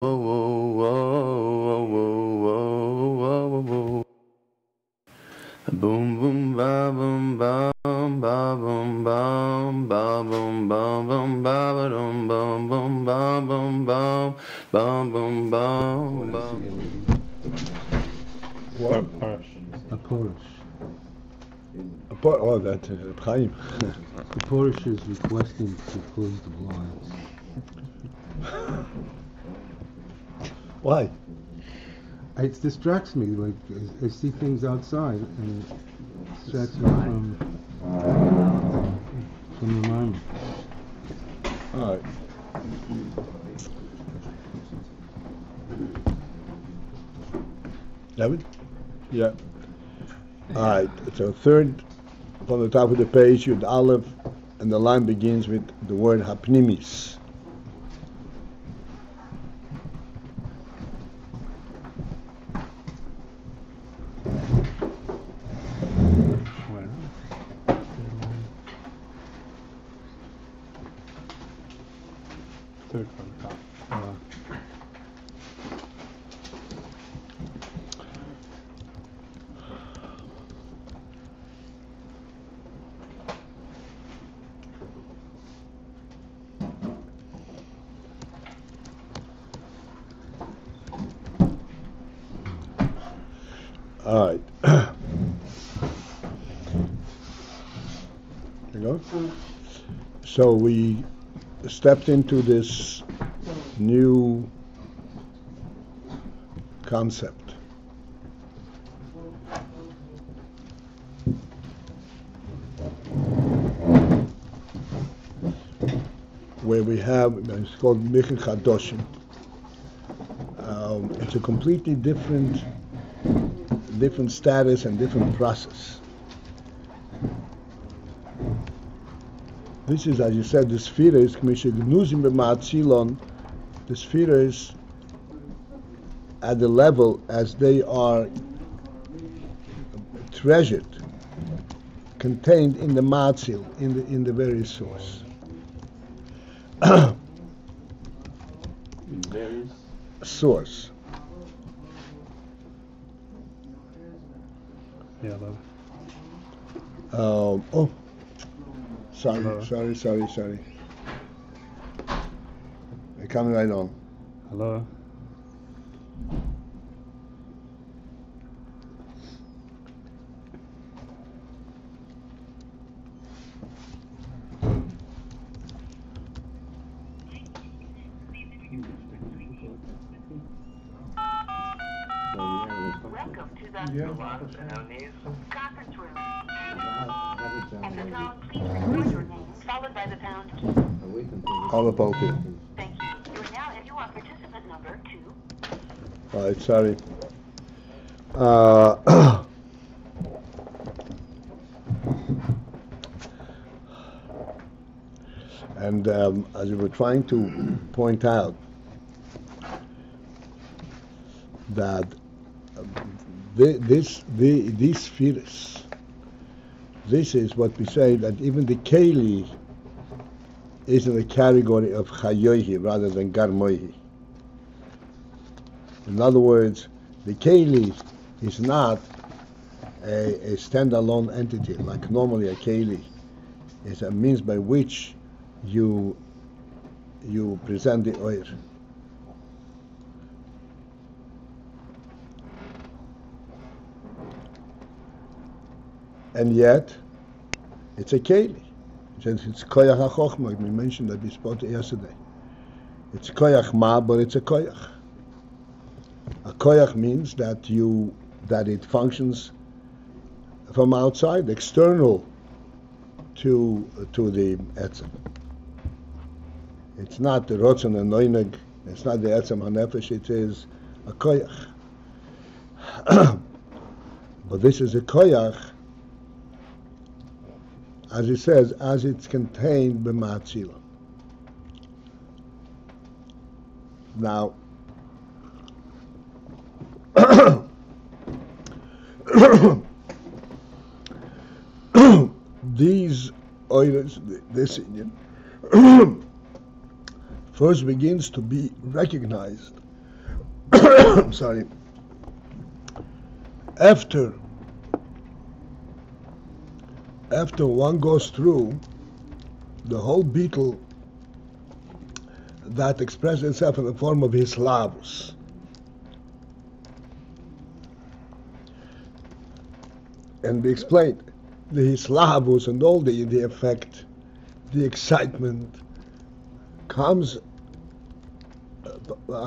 Boom boom ba boom bam ba boom bam ba boom bam bam ba dum bum bum bam bum bam bam bum bam bam. What? A Polish. Oh, that's Chaim. The Polish is requesting to close the blinds. Why? It distracts me. Like I see things outside, and it distracts me from the moment. All right. David? Yeah. All right. So third from the top of the page, Yud Aleph, and the line begins with the word hapnimis. Third from the top. All right. There you go. So we stepped into this new concept. Where we have, it's called Michel Chadoshim. It's a completely different status and different process. This is, as you said, the sphere is the sphere is at the level as they are treasured, contained in the matzil, in the very source. Source. Yeah, love. Sorry. They're coming right on. Hello. Welcome to the conference room. At the tone, please record your name, followed by the pound key. All the Paltiel. Thank you. You are participant number 2. All right, sorry. And as we were trying to point out that these spheres, this is what we say, that even the Keli is in the category of Chayohi rather than Garmohi. In other words, the Keli is not a standalone entity, like normally a Keli is a means by which you present the oil. And yet, it's a Keli. It's Koyach HaChochma. We mentioned that we spoke yesterday. It's Koyach Ma, but it's a Koyach. A Koyach means that it functions from outside, external to the Etzem. It's not the Rotzen and Noineg, it's not the Etzem HaNefesh, it is a Koyach. But this is a Koyach, as it says, as it's contained b'ma'atzila. Now, these oilers, this Indian, first begins to be recognized I'm sorry. After one goes through the whole beetle that expresses itself in the form of hislavus, and we explained the hislavus and all the effect, the excitement comes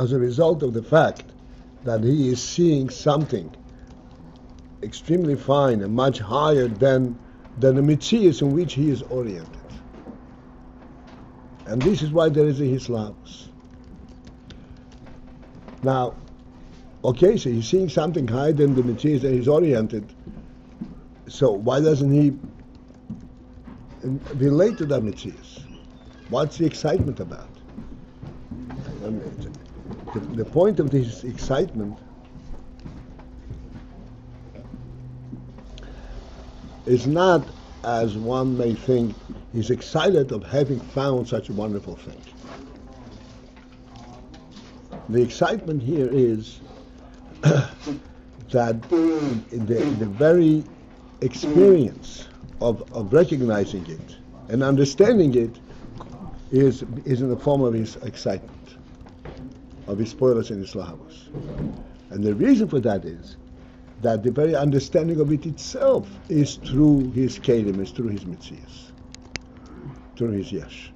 as a result of the fact that he is seeing something extremely fine and much higher than the Metzius in which he is oriented. And this is why there is a hislavus. Now, okay, so he's seeing something higher than the Metzius and he's oriented. So why doesn't he relate to that Metzius? What's the excitement about? The point of this excitement is not, as one may think, he's excited of having found such a wonderful thing. The excitement here is that the very experience of recognizing it and understanding it is in the form of his excitement, of his spoilers and his lahavos. And the reason for that is that the very understanding of it itself is through his kelim, is through his mitzias, through his yesh.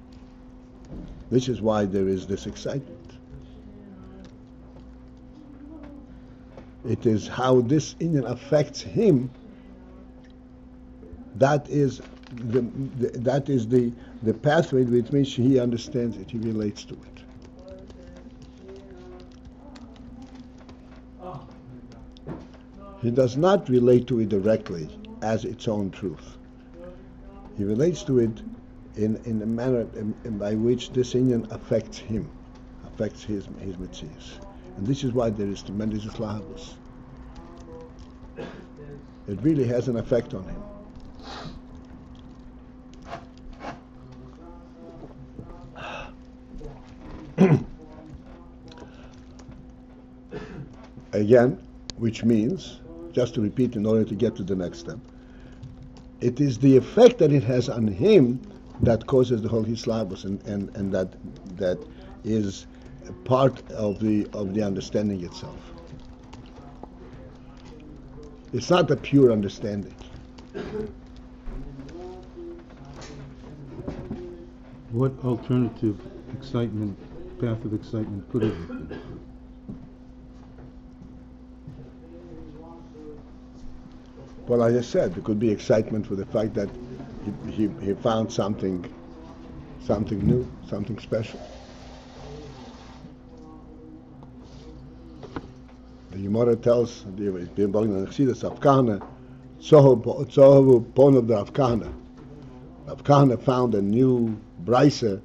This is why there is this excitement. It is how this Indian affects him that is the pathway with which he understands it, he relates to it. He does not relate to it directly as its own truth. He relates to it in a manner by which this Indian affects him, affects his mitzias. And this is why there is tremendous lahavus. It really has an effect on him. Again, which means, just to repeat in order to get to the next step, it is the effect that it has on him that causes the whole hislavus, and that is part of the understanding itself. It's not a pure understanding. What alternative excitement, path of excitement could it have been? Well, as I said, there could be excitement for the fact that he found something new, something special. The Gemara tells the Chassidus Afkahana, Tzohavu pon of the Afkahana. Afkahana found a new brisa,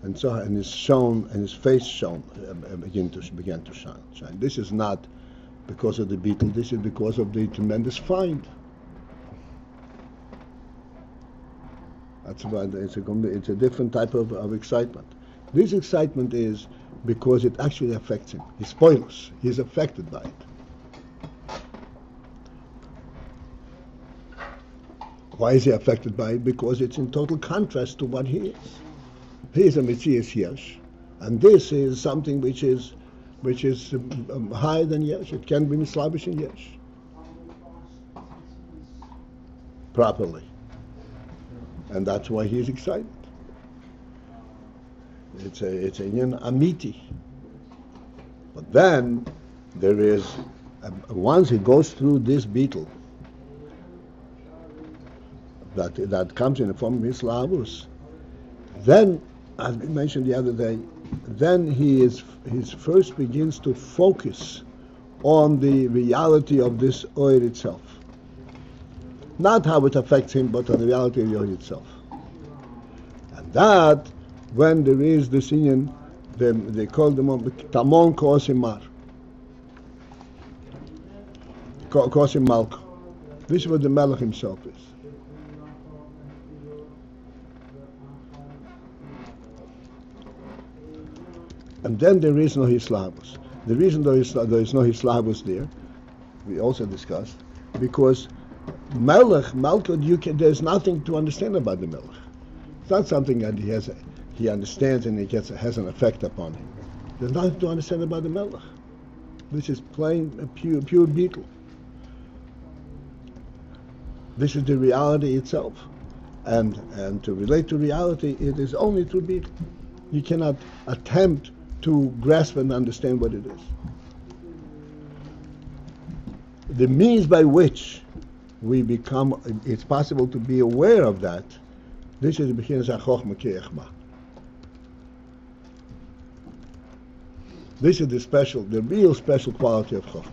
and his face shone, began to shine. This is not because of the beetle. This is because of the tremendous find. That's why it's a different type of excitement. This excitement is because it actually affects him. He's spoilers. He's affected by it. Why is he affected by it? Because it's in total contrast to what he is. He is a Metzias Yesh, and this is something which is higher than Yesh. It can be mislavish in Yesh properly, and that's why he is excited. It's a yin amiti. But then there is once he goes through this beetle that comes in the form of his lavus, then, as we mentioned the other day, then he first begins to focus on the reality of this oil itself. Not how it affects him, but on the reality of the oil itself. And that, when there is this Indian, they call them Tamon Kosimar. Kosim Malka. This is what the Melech himself is. And then there is no Hislavus. The reason there is no Hislavus there, we also discussed, because Melech, Malkut, there's nothing to understand about the Melech. It's not something that he understands and has an effect upon him. There's nothing to understand about the Melech. This is plain, pure beetle. This is the reality itself. And to relate to reality, it is only through beetle. You cannot attempt to grasp and understand what it is. The means by which it's possible to be aware of that, this is the beginning of Chochmah Ke'echma. This is the real special quality of Chochmah.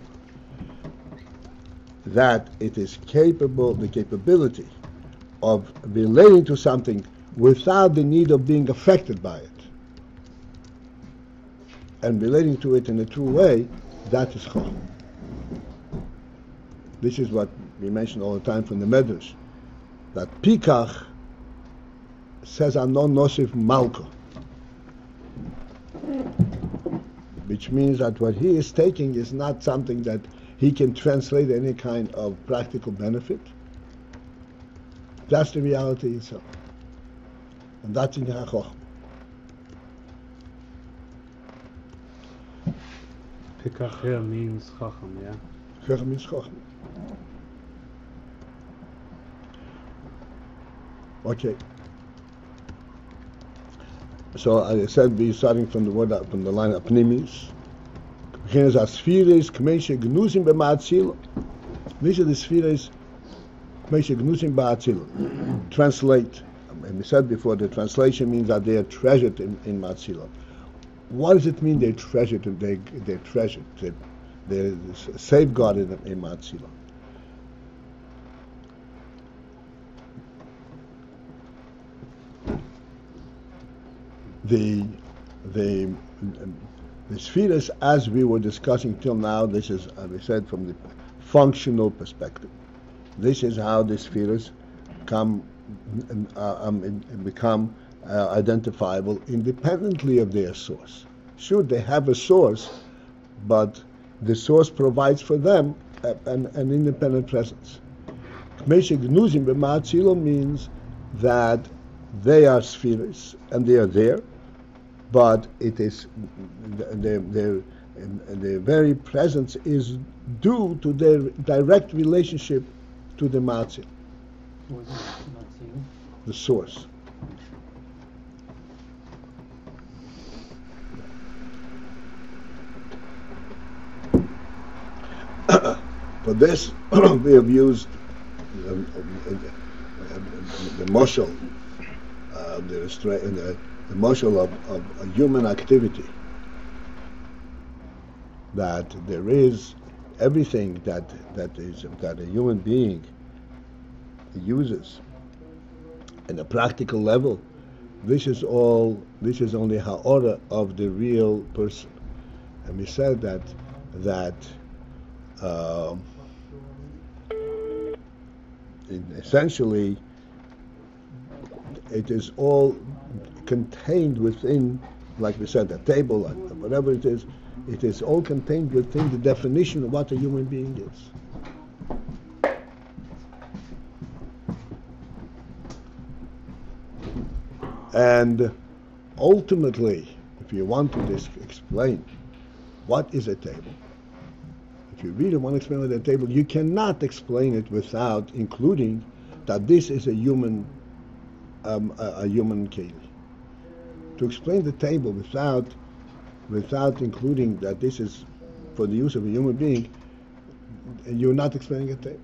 That it is the capability of relating to something without the need of being affected by it. And relating to it in a true way, that is Chochmah. This is what we mention all the time from the Medrash, that Pikach says Anon Nosif Malka, which means that what he is taking is not something that he can translate any kind of practical benefit. That's the reality itself. And that's in HaChochmah. Pikach here means Chacham, yeah? Chacham means Chochmah. Okay. So as I said, we're starting from the line of Pnimis. These are the spheres, translate. And we said before, the translation means that they are treasured in Matzila. What does it mean they're treasured? They're treasured. They're safeguarded in Matzila. The spheres, as we were discussing till now, this is, as we said, from the functional perspective. This is how the spheres become identifiable independently of their source. Sure, they have a source, but the source provides for them an independent presence. Means that they are spheres and they are there, but it is their very presence is due to their direct relationship to the Matzil, the source. For this, we have used the mashal, the mashal of a human activity. That there is everything that a human being uses in a practical level. This is only ha'ora of the real person. And we said that essentially it is all contained within, like we said, a table, whatever it is all contained within the definition of what a human being is. And ultimately, if you want to explain what is a table, if you really want to explain what a table, you cannot explain it without including that this is a human keli. To explain the table without including that this is for the use of a human being, you're not explaining a table.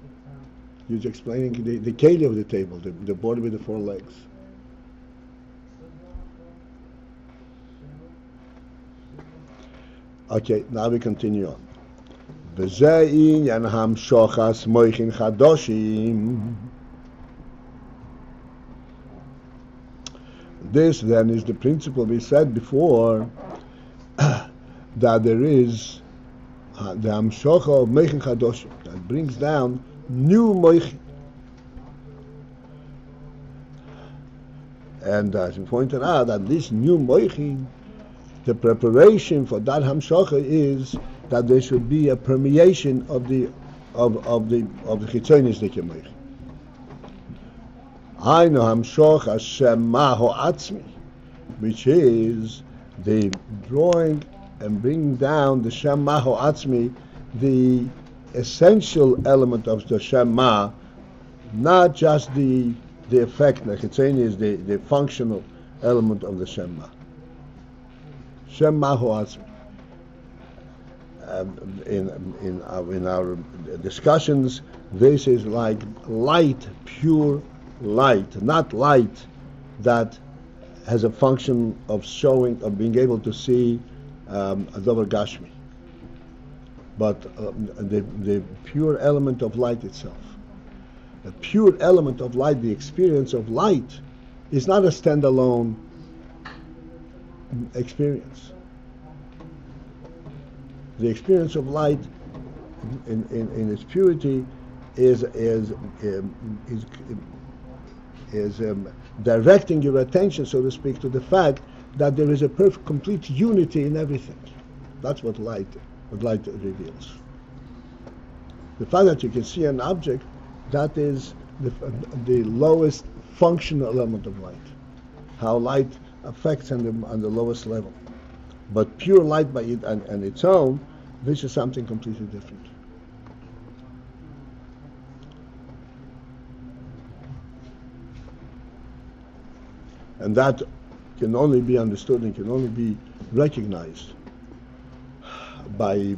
You're just explaining the keli of the table, the board with the four legs. Okay, now we continue on. This then is the principle we said before, that there is the Hamshocha of Moichin Chadoshim that brings down new Moichin. And as we pointed out, that this new Moichin The preparation for that hamshacha is that there should be a permeation of the chitzonis dikemich. Hainu hamshoch Hashem maho atzmi, which is the drawing and bringing down the Shem maho atzmi, the essential element of the Shem ma, not just the effect. The chitzoni is the functional element of the Shem ma. Shem maho atzmi. In our discussions, this is like light, pure light, not light that has a function of showing, of being able to see a davar gashmi, but the pure element of light itself. The pure element of light, the experience of light, is not a standalone experience. The experience of light, in its purity, is directing your attention, so to speak, to the fact that there is a perfect, complete unity in everything. That's what light reveals. The fact that you can see an object, that is the lowest functional element of light. How light affects on the lowest level. But pure light by it and its own, this is something completely different. And that can only be understood and can only be recognized by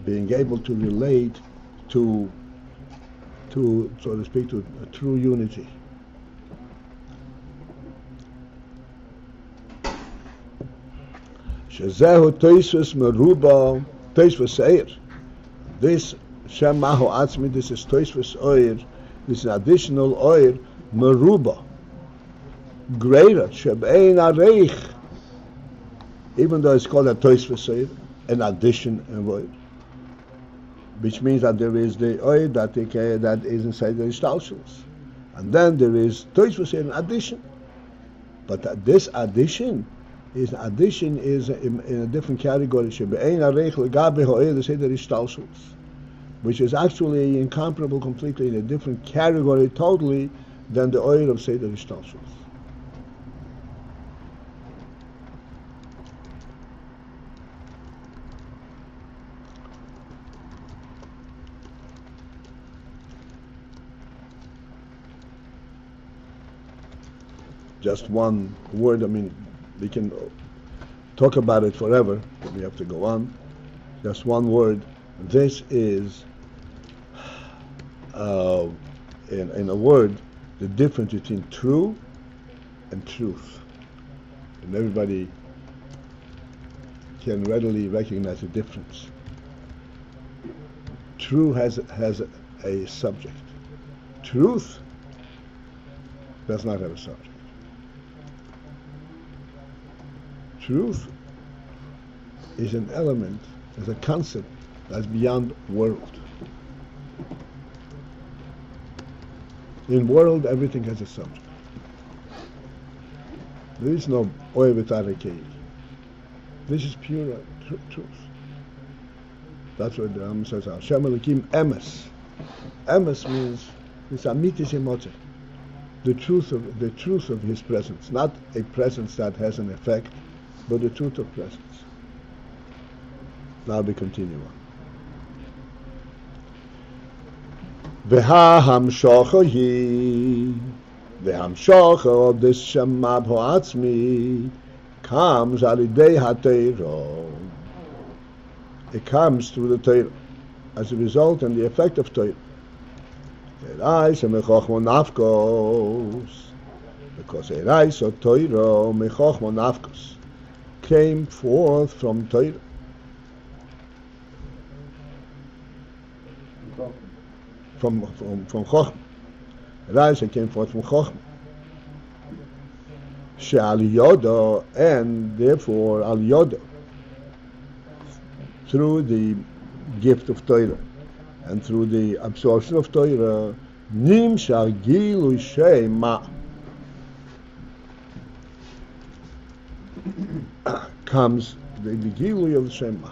being able to relate to, so to speak, to a true unity. Shezehu toisvus meruba toisvus eir. This Shem maho atzmi, this is toisvus oir. This is additional oir meruba, greater shebein areich. Even though it's called a toisvus oir, an addition of oir, which means that there is the oir that is inside the ishtalshelus, and then there is toisvus oir, an addition. But this addition is in a different category. Shebein areich legabe ha'oir the seder ishtalshelus, which is actually incomparable, completely in a different category totally than the oil of Seder Ishtalshelus. Just one word, I mean, we can talk about it forever, but we have to go on. Just one word. This is in a word, the difference between true and truth. And everybody can readily recognize the difference. True has a subject. Truth does not have a subject. Truth is an element, is a concept that's beyond world. In world, everything has a subject. There is no oil without a cave. This is pure truth. That's what the Ram says. Hashem Elokim emes. Emes means it's amitis emotze. The truth of His presence, not a presence that has an effect, but the truth of presence. Now we continue on. V'ha-hamshocha hi, the hamshocha of this Shem Mabho Atzmi comes alidei ha-teiro. It comes through the Torah as a result and the effect of Torah. Erais mechochmo nafkos, because Erais or Torah mechochmo nafkos came forth from Torah. From Chochmah. Erais came forth from Chochmah. She'al yodo, and therefore al yodo, through the gift of Torah and through the absorption of Torah, nim shal gilu shema, comes the Gilui of Shema.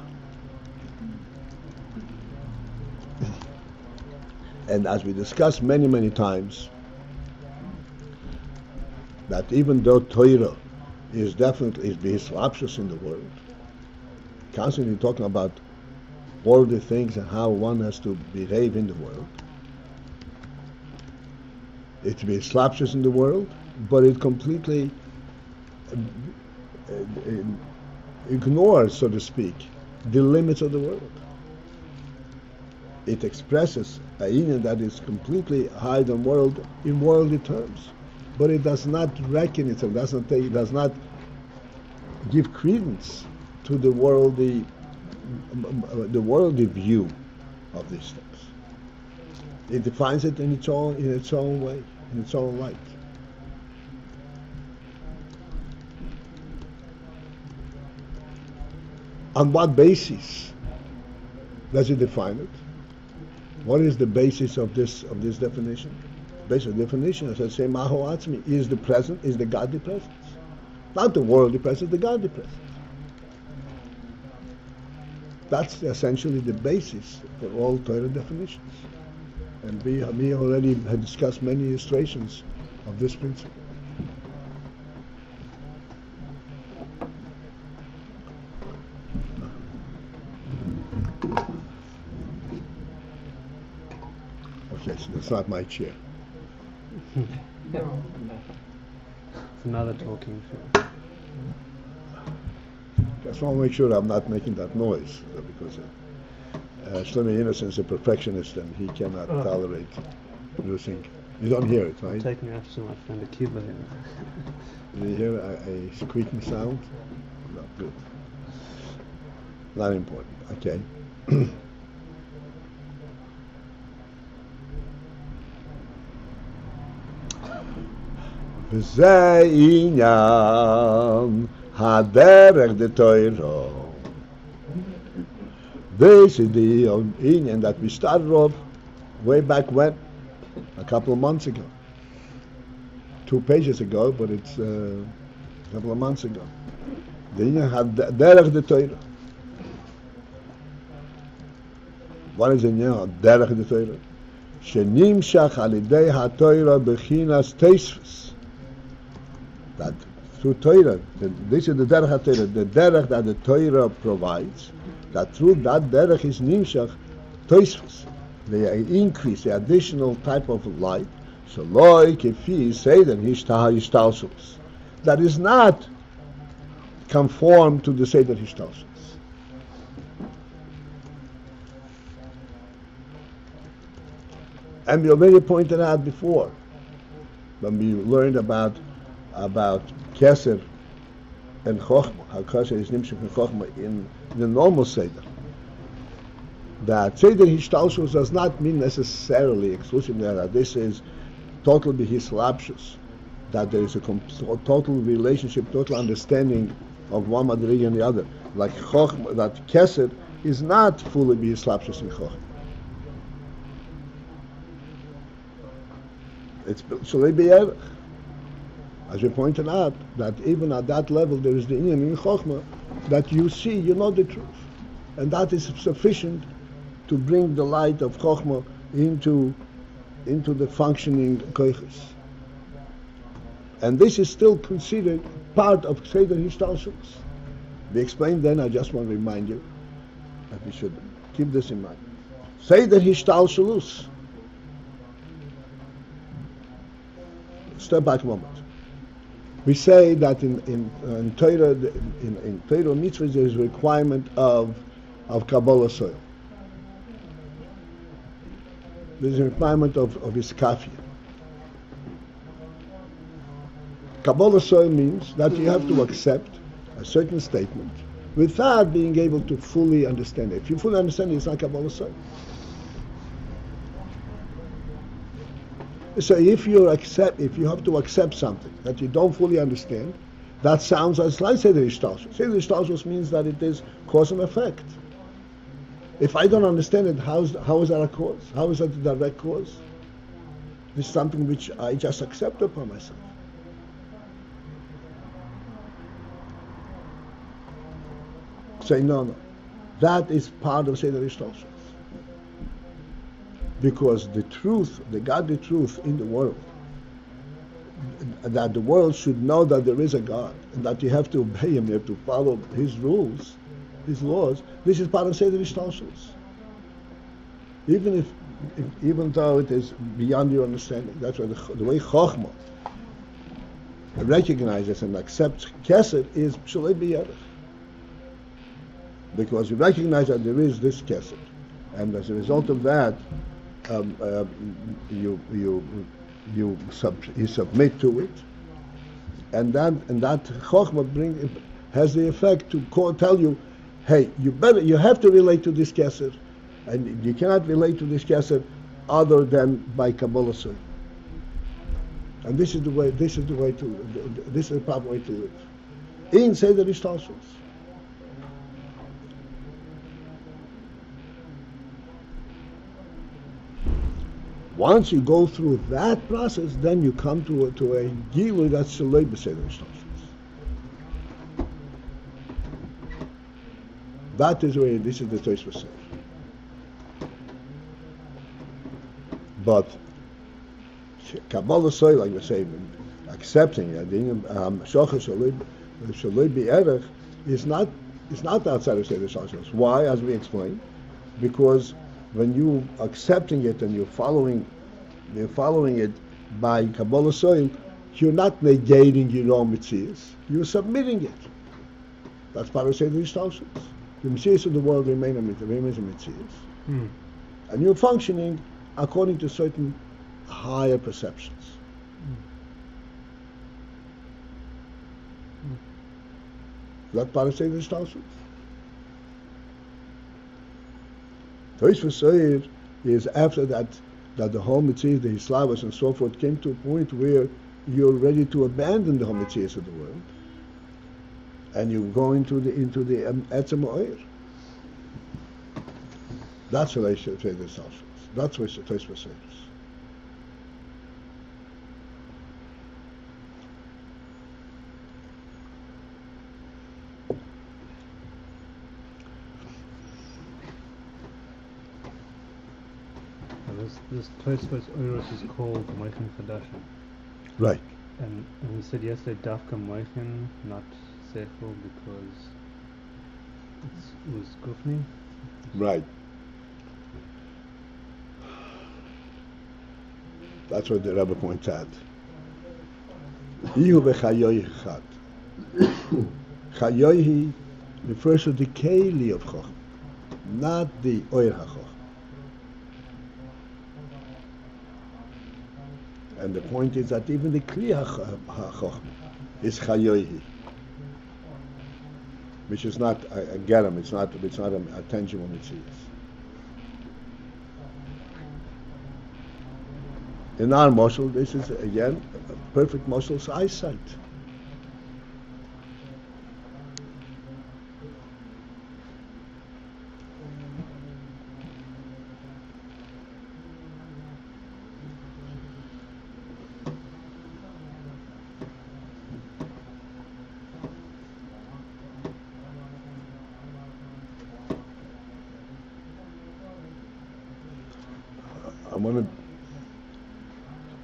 And as we discussed many, many times, that even though Torah is definitely Beis in the world, constantly talking about worldly things and how one has to behave in the world, it's Beis in the world, but it completely ignores, so to speak, the limits of the world. It expresses Ayin that is completely high in worldly terms, but it does not reckon itself, it does not give credence to the worldly view of these things. It defines it in its own way, in its own light. On what basis does it define it? What is the basis of this definition? Basic definition, as I say, Maho Atzmi is the present, is the godly presence, not the worldly presence, the godly presence. That's essentially the basis for all Torah definitions. And we already had discussed many illustrations of this principle. Okay, so that's not my chair. It's another talking show. Just want to make sure I'm not making that noise, because Shlomo Innocent is a perfectionist and he cannot tolerate losing. You don't hear it, right? I'm taking after my friend Akiva here. Do you hear a squeaking sound? No, good. Not important. Okay. וזה עניין הדרך דתוירו. This is the Indian that we started off way back when, a couple of months ago. 2 pages ago, but it's a couple of months ago. The Indian had derech the Torah. What is the Indian derech the Torah? Shenimshach alidei haTorah bechinas teisvus. That through Torah, this is the derech haTorah, the derech that the Torah provides. That through that derech is nimshach toisvus, the increase, the additional type of light. So loy kefi seder hishtalshus, that is not conform to the seder hishtalshus. And we already pointed out before, when we learned about keser and chokhmah, how keser is nimshach and chokhmah in the normal Seder, that Seder Hishtalshus does not mean necessarily exclusively that this is total Behislapshus, that there is a total relationship, total understanding of one Madrig and the other. Like Chochmah, that Keser is not fully Behislapshus in Chochmah. It's Shalei Be'erech. As we pointed out, that even at that level there is the inyan in Chochmah that you see, you know the truth. And that is sufficient to bring the light of Chochmah into the functioning koiches. And this is still considered part of Seder Hishtalshus. We explained then, I just want to remind you that we should keep this in mind. Seder Hishtalshus. Step back a moment. We say that in Torah, in Torah mitzvahs, there is a requirement of Kabbalah soil. There is a requirement of iskafia. Kabbalah soil means that you have to accept a certain statement without being able to fully understand it. If you fully understand it, it's not Kabbalah soil. So if you have to accept something that you don't fully understand, that sounds as like Seder Hishtalshus. Seder Hishtalshus means that it is cause and effect. If I don't understand it, how is that a cause? How is that a direct cause? This is something which I just accept upon myself. Say no. That is part of Seder Ishtalshalos. Because the truth, the godly truth in the world, that the world should know that there is a God, and that you have to obey Him, you have to follow His rules, His laws, this is part of Seder Ishtalshalos. Even though it is beyond your understanding. That's why the way Chochmah recognizes and accepts Kesed is Shalei B'Yerech. Because you recognize that there is this Kesed, and as a result of that, you submit to it, and that Chochmah has the effect to tell you, hey, you have to relate to this Kesed, and you cannot relate to this Kesed other than by Kabbalah Soy. And this is the proper way to live. In Seder Ishtalshalos. Once you go through that process, then you come to a Gilui that's Shalei B'Seder Ishtalshalos. That is where this is the Tosfos says. But Kabbalah Soy, like we say, accepting it, Shochah Shalei B'Yerech is not outside of Seder Ishtalshalos. Why? As we explained, because when you accepting it and you're following it by Kabbalah Soil, you're not negating your own mitzias. You're submitting it. That's part of Seder Ishtalshalos. The mitzias of the world remains a mitzias, and you're functioning according to certain higher perceptions. Is that part of Seder Ishtalshalos? Tosfos Soyer is after that the whole mitzvahs, the Islavas and so forth, came to a point where you're ready to abandon the whole mitzvahs of the world, and you go into the Etzem Oyer. That's what I should say. That's what Tosfos says. This Tosfos Oros is called Moichin Chadashim. Right. And we said yesterday Dafka Moichin, not Seichel, because it was Gufni. Right. That's what the Rebbe points out. Ihu v'chayoyi chad. Chayoyi refers to the keli of Chochmah, not the Oyer HaChochmah. And the point is that even the Kli HaChochmah is Chayoyi, which is not a Geram, it's not a tangible mitzvah. In our moshel, this is again a perfect moshel's eyesight.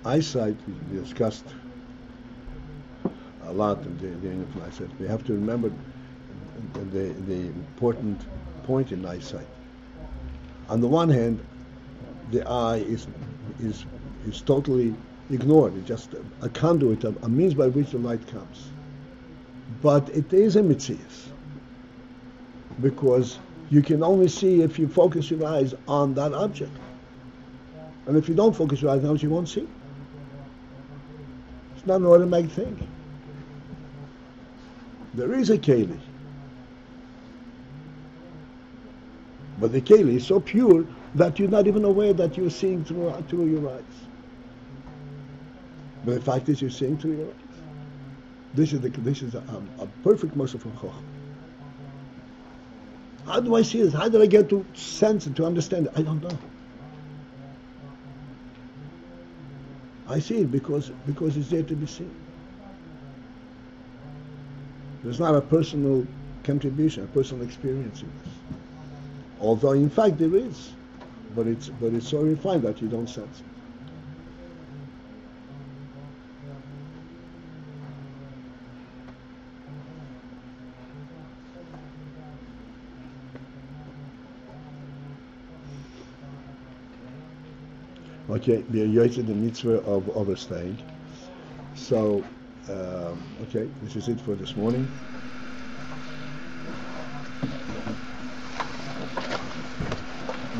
Eyesight, we discussed a lot in the eyesight. We have to remember the important point in eyesight. On the one hand, the eye is totally ignored. It's just a conduit, a means by which the light comes. But it is a mitzias, because you can only see if you focus your eyes on that object. And if you don't focus your eyes on it, you won't see. It's not an automatic thing. There is a keli. But the keli is so pure that you're not even aware that you're seeing through your eyes. But the fact is, you're seeing through your eyes. This is a perfect motion from Chochmah. How do I see this? How did I get to sense it, to understand it? I don't know. I see it because it's there to be seen. There's not a personal contribution, a personal experience in this. Although in fact there is, but it's so refined that you don't sense it. Okay, we are using the mitzvah of overstaying. So, okay, this is it for this morning.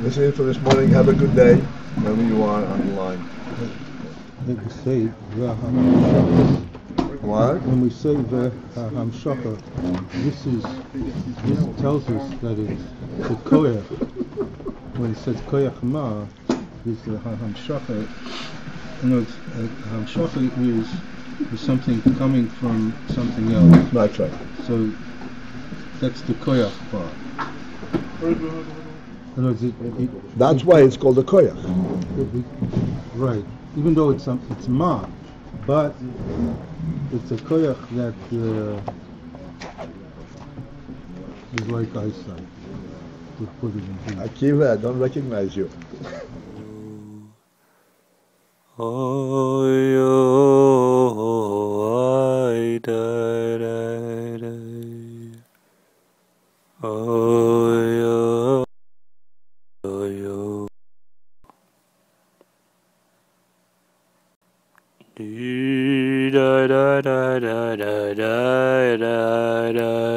This is it for this morning. Have a good day, wherever you are on the line. When we say What? when we say Hamshacha, this tells us that it's the koyach. When it says koyach ma, is the Hamshacha. You know, Hamshacha is something coming from something else. That's right. So that's the koyach part. In other words, That's why it's called a koyach. Right. Even though it's ma, but it's a koyach that is like eyesight. To put it in here. Akiva, I don't recognize you. Da da da da da da da da.